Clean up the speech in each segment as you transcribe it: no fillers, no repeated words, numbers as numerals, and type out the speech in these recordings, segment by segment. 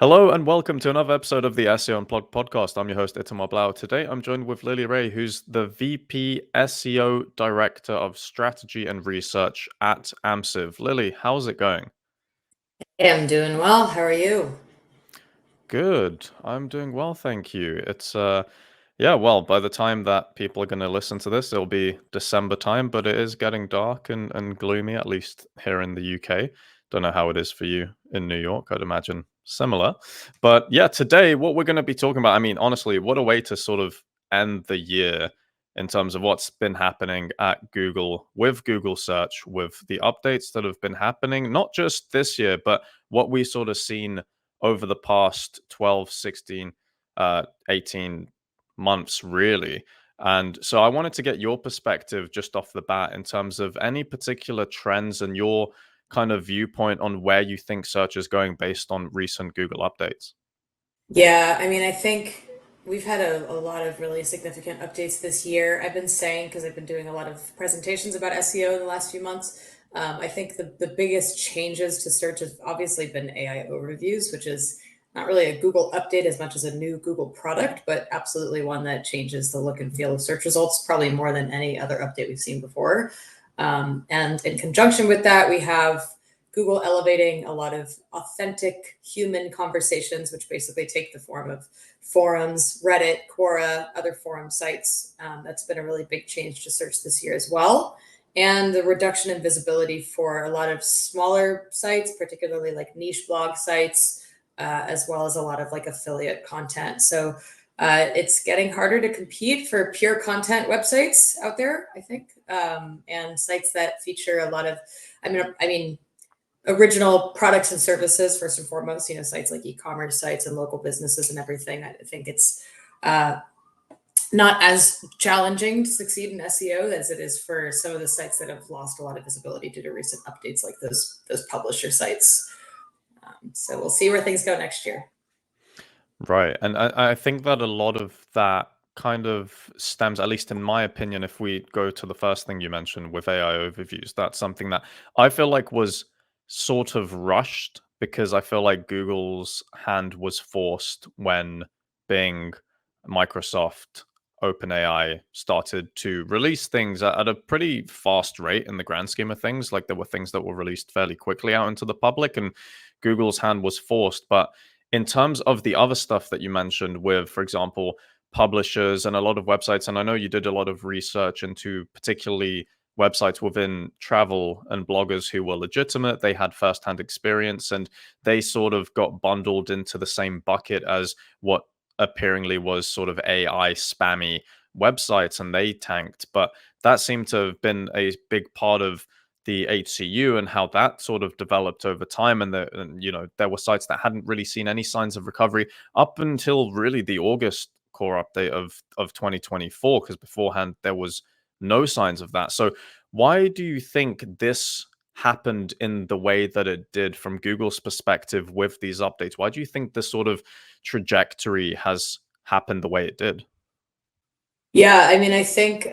Hello and welcome to another episode of the SEO Unplugged podcast. I'm your host, Itamar Blauer. Today, I'm joined with Lily Ray, who's the VP SEO Director of Strategy and Research at Amsive. Lily, how's it going? Hey, I'm doing well. How are you? Good. I'm doing well, thank you. Yeah, well, by the time that people are going to listen to this, it'll be December time, but it is getting dark and gloomy, at least here in the UK. Don't know how it is for you in New York. I'd imagine similar. But yeah, today, what we're going to be talking about, I mean, honestly, what a way to sort of end the year in terms of what's been happening at Google with Google search, with the updates that have been happening, not just this year, but what we sort of seen over the past 12, 16, 18 months, really. And so I wanted to get your perspective just off the bat in terms of any particular trends and your kind of viewpoint on where you think search is going based on recent Google updates. Yeah, I mean, I think we've had a lot of really significant updates this year. I've been saying, because I've been doing a lot of presentations about SEO in the last few months, I think the biggest changes to search have obviously been AI overviews, which is not really a Google update as much as a new Google product, but absolutely one that changes the look and feel of search results, probably more than any other update we've seen before. And in conjunction with that, we have Google elevating a lot of authentic human conversations, which basically take the form of forums, Reddit, Quora, other forum sites. That's been a really big change to search this year as well. And the reduction in visibility for a lot of smaller sites, particularly like niche blog sites, as well as a lot of like affiliate content. So it's getting harder to compete for pure content websites out there, I think, and sites that feature a lot of, I mean, original products and services first and foremost. Sites like e-commerce sites and local businesses and everything. I think it's uh, not as challenging to succeed in SEO as it is for some of the sites that have lost a lot of visibility due to recent updates, like those publisher sites. So we'll see where things go next year. Right. And I think that a lot of that kind of stems, at least in my opinion, if we go to the first thing you mentioned with AI overviews, that's something that I feel like was sort of rushed because I feel like Google's hand was forced when Bing, Microsoft, OpenAI started to release things at a pretty fast rate in the grand scheme of things. Like there were things that were released fairly quickly out into the public, and Google's hand was forced. But in terms of the other stuff that you mentioned with, for example, publishers and a lot of websites, and I know you did a lot of research into particularly websites within travel and bloggers who were legitimate, they had firsthand experience, and they sort of got bundled into the same bucket as what appearingly was sort of AI spammy websites, and they tanked. But that seemed to have been a big part of the HCU and how that sort of developed over time. And there were sites that hadn't really seen any signs of recovery up until really the August core update of 2024, because beforehand there was no signs of that. So why do you think this happened in the way that it did from Google's perspective with these updates? Why do you think this sort of trajectory has happened the way it did? Yeah, I mean, I think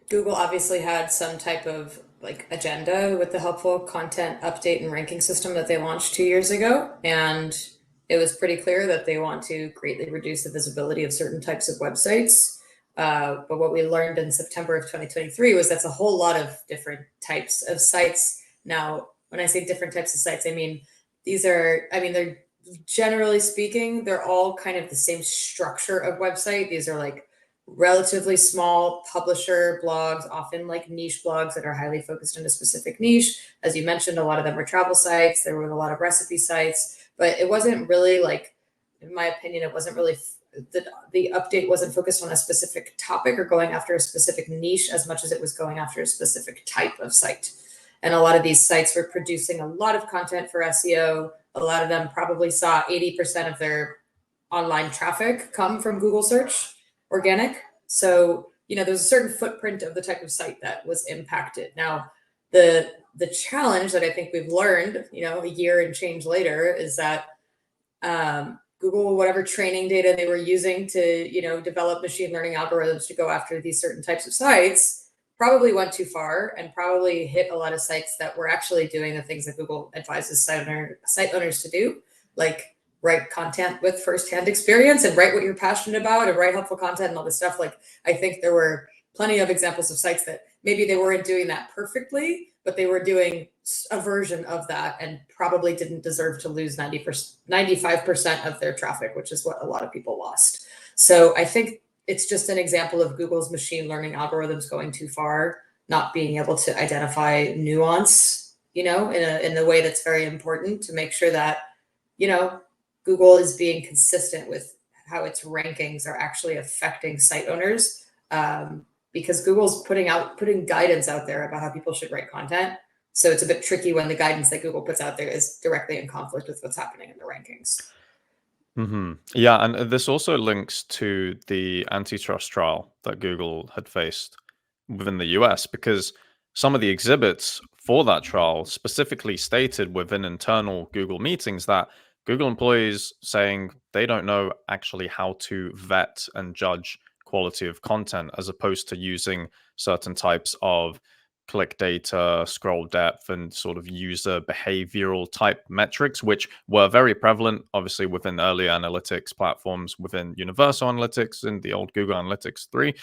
Google obviously had some type of like agenda with the helpful content update and ranking system that they launched 2 years ago. And it was pretty clear that they want to greatly reduce the visibility of certain types of websites. But what we learned in September of 2023 was that's a whole lot of different types of sites. Now, when I say different types of sites, I mean, they're generally speaking, they're all kind of the same structure of website. These are like relatively small publisher blogs, often like niche blogs that are highly focused on a specific niche. As you mentioned, a lot of them were travel sites. There were a lot of recipe sites, but it wasn't really like, in my opinion, it wasn't really the update wasn't focused on a specific topic or going after a specific niche as much as it was going after a specific type of site. And a lot of these sites were producing a lot of content for SEO. A lot of them probably saw 80% of their online traffic come from Google search, organic. So, there's a certain footprint of the type of site that was impacted. Now, the challenge that I think we've learned, a year and change later, is that Google, whatever training data they were using to, develop machine learning algorithms to go after these certain types of sites, probably went too far and probably hit a lot of sites that were actually doing the things that Google advises site owners to do, like write content with firsthand experience and write what you're passionate about and write helpful content and all this stuff. Like, I think there were plenty of examples of sites that maybe they weren't doing that perfectly, but they were doing a version of that and probably didn't deserve to lose 90%, 95% of their traffic, which is what a lot of people lost. So I think it's just an example of Google's machine learning algorithms going too far, not being able to identify nuance, in a way that's very important to make sure that, Google is being consistent with how its rankings are actually affecting site owners. Because Google's putting guidance out there about how people should write content. So it's a bit tricky when the guidance that Google puts out there is directly in conflict with what's happening in the rankings. Yeah, and this also links to the antitrust trial that Google had faced within the US, because some of the exhibits for that trial specifically stated within internal Google meetings that Google employees saying they don't know actually how to vet and judge quality of content, as opposed to using certain types of click data, scroll depth, and sort of user behavioral type metrics, which were very prevalent, obviously, within early analytics platforms, within Universal Analytics and the old Google Analytics 3.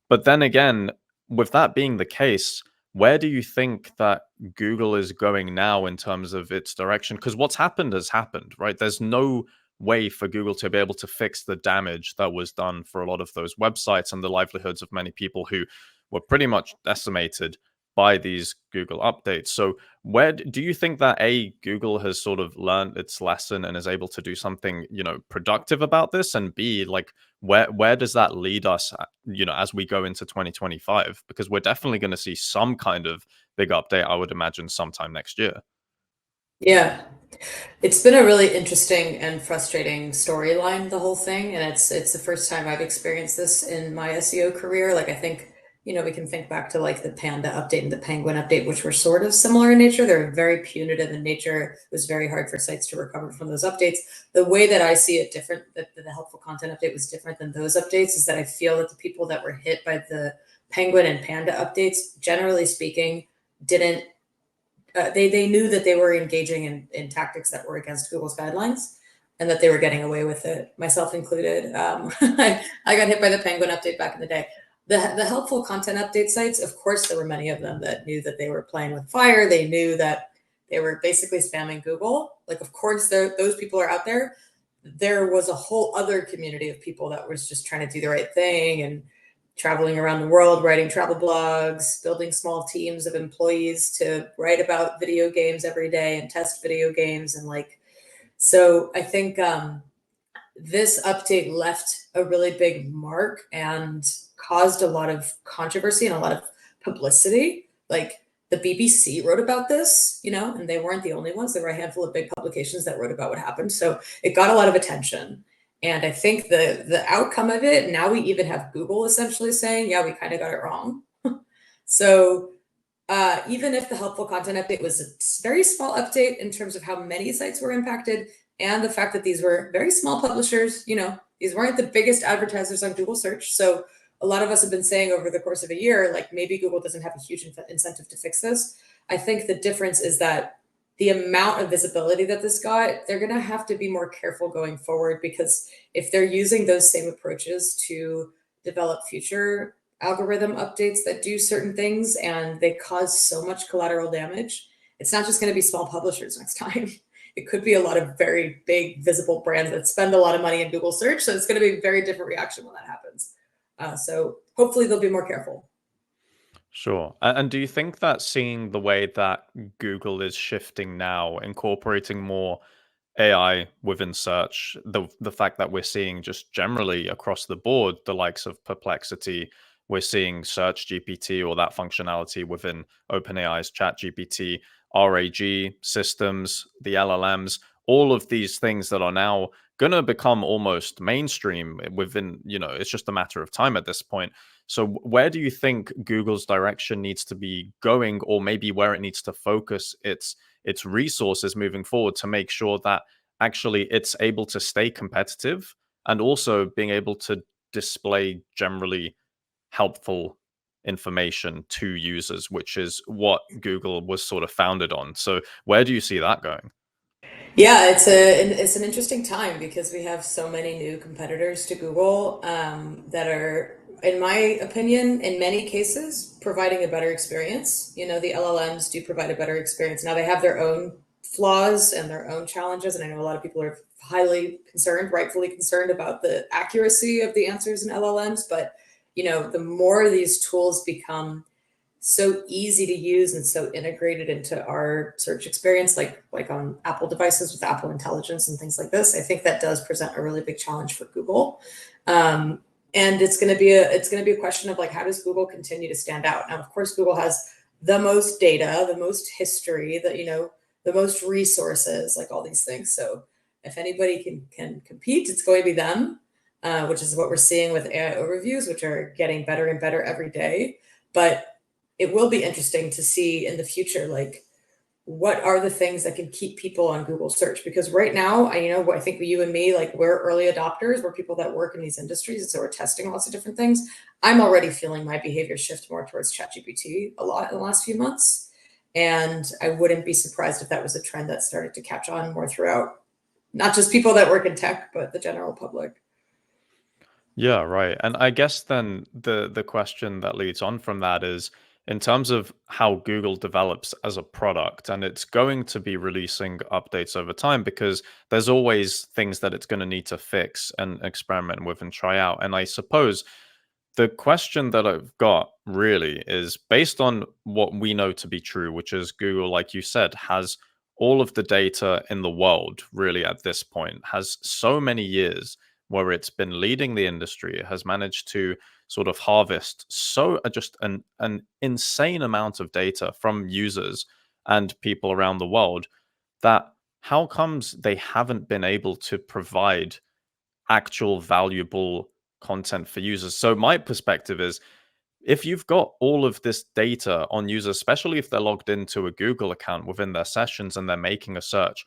But then again, with that being the case, where do you think that Google is going now in terms of its direction? Because what's happened has happened, right? There's no way for Google to be able to fix the damage that was done for a lot of those websites and the livelihoods of many people who were pretty much decimated by these Google updates. So where do you think that Google has sort of learned its lesson and is able to do something, productive about this? And B, like where does that lead us, as we go into 2025? Because we're definitely going to see some kind of big update, I would imagine, sometime next year. Yeah. It's been a really interesting and frustrating storyline, the whole thing, and it's the first time I've experienced this in my SEO career. Like, I think, we can think back to like the Panda update and the Penguin update, which were sort of similar in nature. They're very punitive in nature. It was very hard for sites to recover from those updates. The way that I see it different, that the helpful content update was different than those updates, is that I feel that the people that were hit by the Penguin and Panda updates, generally speaking, didn't they knew that they were engaging in tactics that were against Google's guidelines and that they were getting away with it, myself included. I got hit by the Penguin update back in the day. The helpful content update sites, of course, there were many of them that knew that they were playing with fire. They knew that they were basically spamming Google. Like, of course, those people are out there. There was a whole other community of people that was just trying to do the right thing and traveling around the world, writing travel blogs, building small teams of employees to write about video games every day and test video games. And like, so I think this update left a really big mark and caused a lot of controversy and a lot of publicity. Like, the BBC wrote about this, and they weren't the only ones. There were a handful of big publications that wrote about what happened. So it got a lot of attention. And I think the outcome of it, now we even have Google essentially saying, yeah, we kind of got it wrong. So even if the helpful content update was a very small update in terms of how many sites were impacted, and the fact that these were very small publishers, these weren't the biggest advertisers on Google search. So a lot of us have been saying over the course of a year, like, maybe Google doesn't have a huge incentive to fix this. I think the difference is that the amount of visibility that this got, they're going to have to be more careful going forward, because if they're using those same approaches to develop future algorithm updates that do certain things and they cause so much collateral damage, it's not just going to be small publishers next time. It could be a lot of very big visible brands that spend a lot of money in Google search. So it's going to be a very different reaction when that happens. So hopefully they'll be more careful. Sure. And do you think that seeing the way that Google is shifting now, incorporating more AI within search, the fact that we're seeing just generally across the board the likes of Perplexity, we're seeing Search GPT or that functionality within OpenAI's Chat GPT, RAG systems, the LLMs, all of these things that are now going to become almost mainstream within, it's just a matter of time at this point. So where do you think Google's direction needs to be going, or maybe where it needs to focus its resources moving forward to make sure that actually it's able to stay competitive and also being able to display generally helpful information to users, which is what Google was sort of founded on. So where do you see that going? Yeah, it's an interesting time because we have so many new competitors to Google that are, in my opinion, in many cases, providing a better experience. You know, the LLMs do provide a better experience. Now they have their own flaws and their own challenges, and I know a lot of people are highly concerned, rightfully concerned about the accuracy of the answers in LLMs. But you know, the more these tools become so easy to use and so integrated into our search experience, like on Apple devices with Apple Intelligence and things like this, I think that does present a really big challenge for Google. Um, and it's going to be a question of like, how does Google continue to stand out? Now, of course, Google has the most data, the most history, that you know, the most resources, like all these things. So if anybody can compete, it's going to be them, which is what we're seeing with AI overviews, which are getting better and better every day. But it will be interesting to see in the future, like what are the things that can keep people on Google search? Because right now, you know, I think you and me, like we're early adopters, we're people that work in these industries, and so we're testing lots of different things. I'm already feeling my behavior shift more towards ChatGPT a lot in the last few months, and I wouldn't be surprised if that was a trend that started to catch on more throughout, not just people that work in tech, but the general public. Yeah, right. And I guess then the question that leads on from that is in terms of how Google develops as a product, and it's going to be releasing updates over time because there's always things that it's going to need to fix and experiment with and try out. And I suppose the question that I've got really is based on what we know to be true, which is Google, like you said, has all of the data in the world really at this point, has so many years where it's been leading the industry. It has managed to sort of harvest so just an insane amount of data from users and people around the world that how comes they haven't been able to provide actual valuable content for users? So my perspective is if you've got all of this data on users, especially if they're logged into a Google account within their sessions and they're making a search,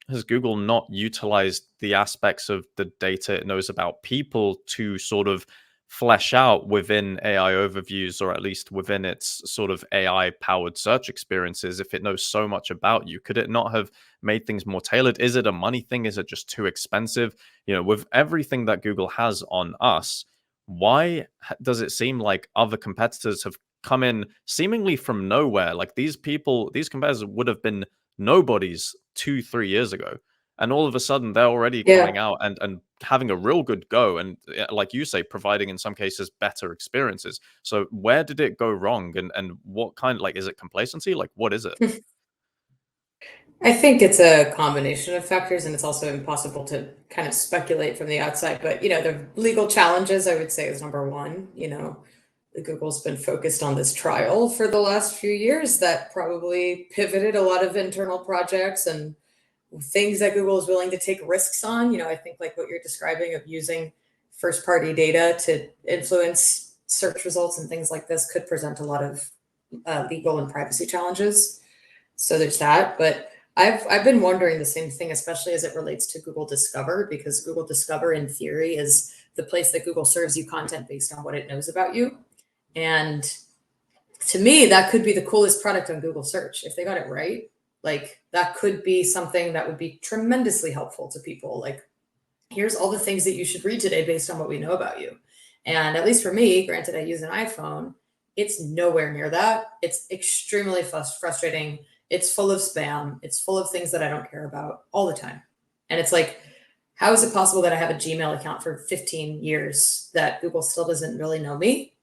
has Google not utilized the aspects of the data it knows about people to sort of flesh out within AI overviews, or at least within its sort of AI powered search experiences? If it knows so much about you, could it not have made things more tailored? Is it a money thing? Is it just too expensive? You know, with everything that Google has on us, why does it seem like other competitors have come in seemingly from nowhere? Like these people, these competitors would have been nobodies 2, 3 years ago, and all of a sudden they're already Yeah. coming out and having a real good go, and like you say, providing in some cases better experiences. So where did it go wrong, and what kind, like, is it complacency? Like, what is it? I think it's a combination of factors, and it's also impossible to kind of speculate from the outside. But you know, the legal challenges, I would say, is number one. You know, Google's been focused on this trial for the last few years that probably pivoted a lot of internal projects and things that Google is willing to take risks on. You know, I think like what you're describing of using first party data to influence search results and things like this could present a lot of legal and privacy challenges. So there's that. But I've been wondering the same thing, especially as it relates to Google Discover, because Google Discover, in theory, is the place that Google serves you content based on what it knows about you. And to me, that could be the coolest product on Google search if they got it right. Like that could be something that would be tremendously helpful to people. Like, here's all the things that you should read today based on what we know about you. And at least for me, granted, I use an iPhone, it's nowhere near that. It's extremely frustrating. It's full of spam. It's full of things that I don't care about all the time. And it's like, how is it possible that I have a Gmail account for 15 years that Google still doesn't really know me?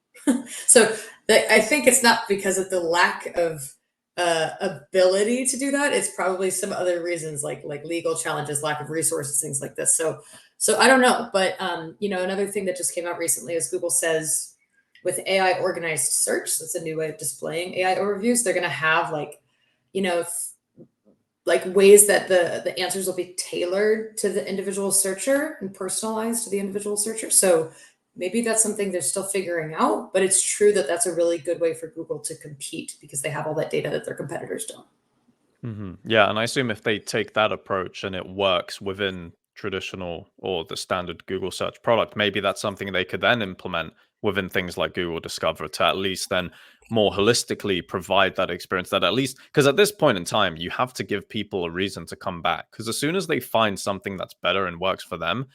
So I think it's not because of the lack of ability to do that. It's probably some other reasons, like legal challenges, lack of resources, things like this. So I don't know, but you know, another thing that just came out recently is Google says with AI organized search, that's a new way of displaying AI overviews. They're going to have like, you know, like ways that the answers will be tailored to the individual searcher and personalized to the individual searcher. So maybe that's something they're still figuring out, but it's true that that's a really good way for Google to compete because they have all that data that their competitors don't. Yeah, and I assume if they take that approach and it works within traditional or the standard Google search product. Maybe that's something they could then implement within things like Google Discover to at least then more holistically provide that experience, that at least, because at this point in time, you have to give people a reason to come back. Because as soon as they find something that's better and works for them,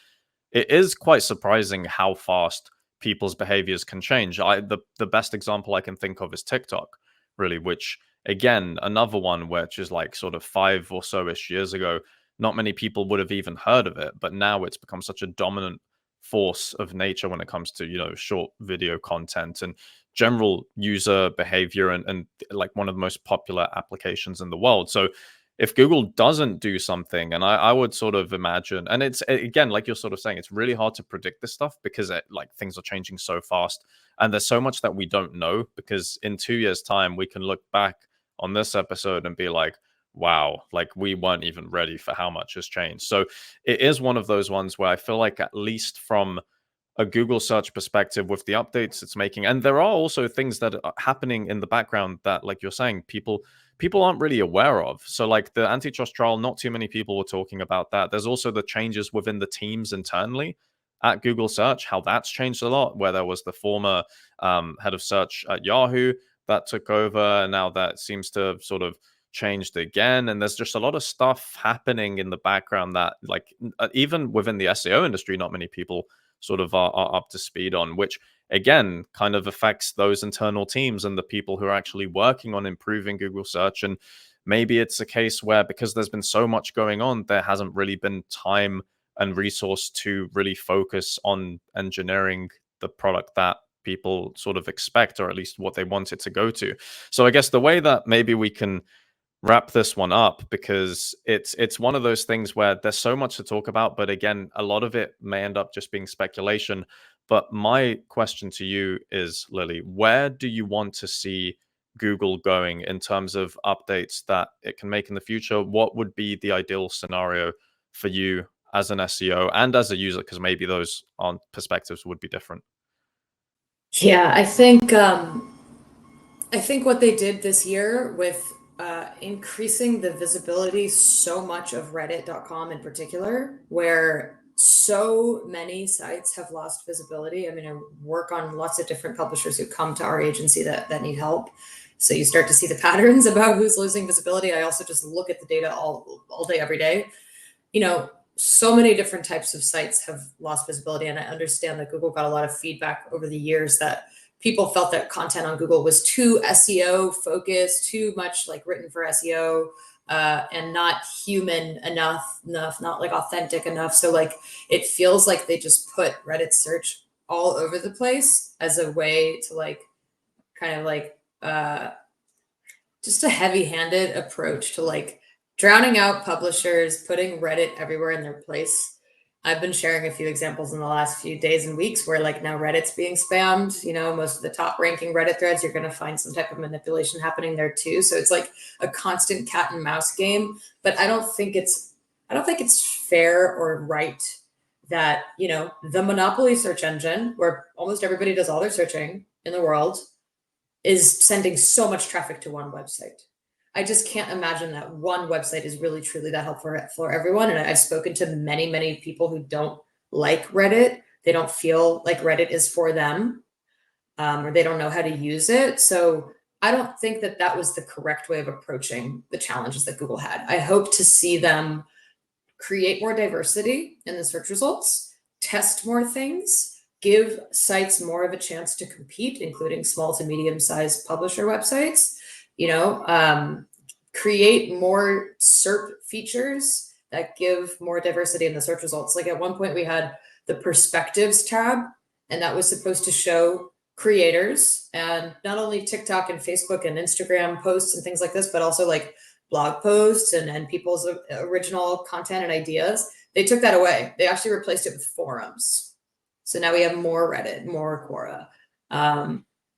it is quite surprising how fast people's behaviors can change. The best example I can think of is TikTok, really, which again, another one which is like sort of 5 or so-ish years ago, not many people would have even heard of it, but now it's become such a dominant force of nature when it comes to, short video content and general user behavior, and like one of the most popular applications in the world. So if Google doesn't do something, and I would sort of imagine, and it's again, like you're sort of saying, it's really hard to predict this stuff because like things are changing so fast, and there's so much that we don't know. Because in 2 years' time, we can look back on this episode and be like, wow, like we weren't even ready for how much has changed. So it is one of those ones where I feel like, at least from a Google search perspective, with the updates it's making, and there are also things that are happening in the background that, like you're saying, people aren't really aware of. So like the antitrust trial, not too many people were talking about that. There's also the changes within the teams internally at Google search, how that's changed a lot, where there was the former head of search at Yahoo that took over, and now that seems to have sort of changed again. And there's just a lot of stuff happening in the background that, like, even within the SEO industry, not many people sort of are up to speed on, which again kind of affects those internal teams and the people who are actually working on improving Google search. And maybe it's a case where, because there's been so much going on, there hasn't really been time and resource to really focus on engineering the product that people sort of expect, or at least what they want it to go to. So I guess the way that maybe we can wrap this one up, because it's one of those things where there's so much to talk about, but again, a lot of it may end up just being speculation. But my question to you is, Lily, where do you want to see Google going in terms of updates that it can make in the future? What would be the ideal scenario for you as an SEO and as a user? Because maybe those on perspectives would be different. Yeah, I think what they did this year with increasing the visibility so much of Reddit.com in particular, where so many sites have lost visibility. I mean, I work on lots of different publishers who come to our agency that need help. So you start to see the patterns about who's losing visibility. I also just look at the data all day, every day. So many different types of sites have lost visibility. And I understand that Google got a lot of feedback over the years that people felt that content on Google was too SEO focused, too much like written for SEO, and not human enough, not like authentic enough. So like it feels like they just put Reddit search all over the place as a way to like kind of like just a heavy-handed approach to like drowning out publishers, putting Reddit everywhere in their place. I've been sharing a few examples in the last few days and weeks where like now Reddit's being spammed. Most of the top ranking Reddit threads, you're going to find some type of manipulation happening there too. So it's like a constant cat and mouse game. But I don't think it's fair or right that, the monopoly search engine where almost everybody does all their searching in the world is sending so much traffic to one website. I just can't imagine that one website is really truly that helpful for everyone. And I've spoken to many, many people who don't like Reddit. They don't feel like Reddit is for them, or they don't know how to use it. So I don't think that was the correct way of approaching the challenges that Google had. I hope to see them create more diversity in the search results, test more things, give sites more of a chance to compete, including small to medium-sized publisher websites, create more SERP features that give more diversity in the search results. Like at one point we had the perspectives tab, and that was supposed to show creators and not only TikTok and Facebook and Instagram posts and things like this, but also like blog posts and people's original content and ideas. They took that away. They actually replaced it with forums. So now we have more Reddit, more Quora.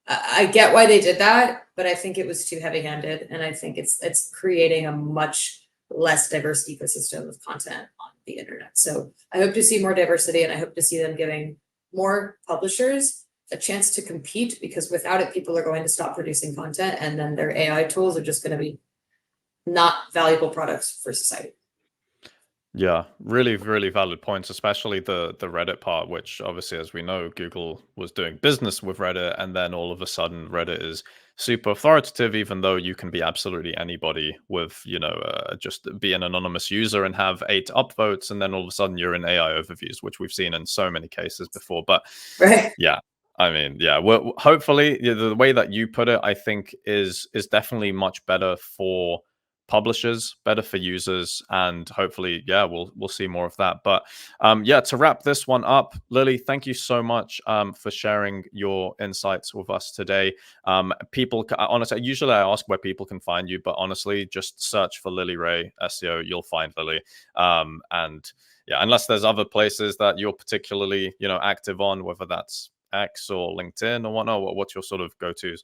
I get why they did that, but I think it was too heavy-handed, and I think it's creating a much less diverse ecosystem of content on the internet. So I hope to see more diversity, and I hope to see them giving more publishers a chance to compete, because without it, people are going to stop producing content, and then their AI tools are just going to be not valuable products for society. Yeah, really, really valid points, especially the Reddit part, which obviously, as we know, Google was doing business with Reddit, and then all of a sudden, Reddit is super authoritative, even though you can be absolutely anybody with, just be an anonymous user and have 8 upvotes, and then all of a sudden you're in AI overviews, which we've seen in so many cases before. But Right. yeah, I mean, yeah. Well, hopefully, the way that you put it, I think, is definitely much better for publishers, better for users, and hopefully, yeah, we'll see more of that. But yeah, to wrap this one up, Lily, thank you so much for sharing your insights with us today. Honestly, usually I ask where people can find you, but honestly, just search for Lily Ray SEO, you'll find Lily. And yeah, unless there's other places that you're particularly, active on, whether that's X or LinkedIn or whatnot, what's your sort of go-tos?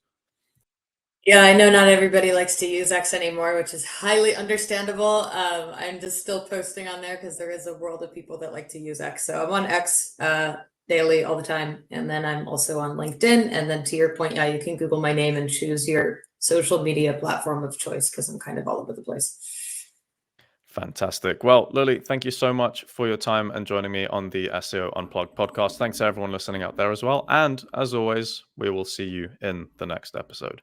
Yeah, I know not everybody likes to use X anymore, which is highly understandable. I'm just still posting on there because there is a world of people that like to use X. So I'm on X daily all the time. And then I'm also on LinkedIn. And then to your point, yeah, you can Google my name and choose your social media platform of choice because I'm kind of all over the place. Fantastic. Well, Lily, thank you so much for your time and joining me on the SEO Unplugged podcast. Thanks to everyone listening out there as well. And as always, we will see you in the next episode.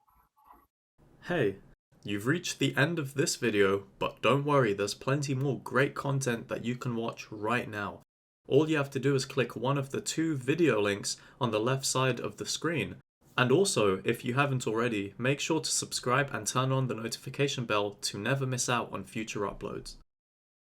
Hey, you've reached the end of this video, but don't worry, there's plenty more great content that you can watch right now. All you have to do is click one of the 2 video links on the left side of the screen. And also, if you haven't already, make sure to subscribe and turn on the notification bell to never miss out on future uploads.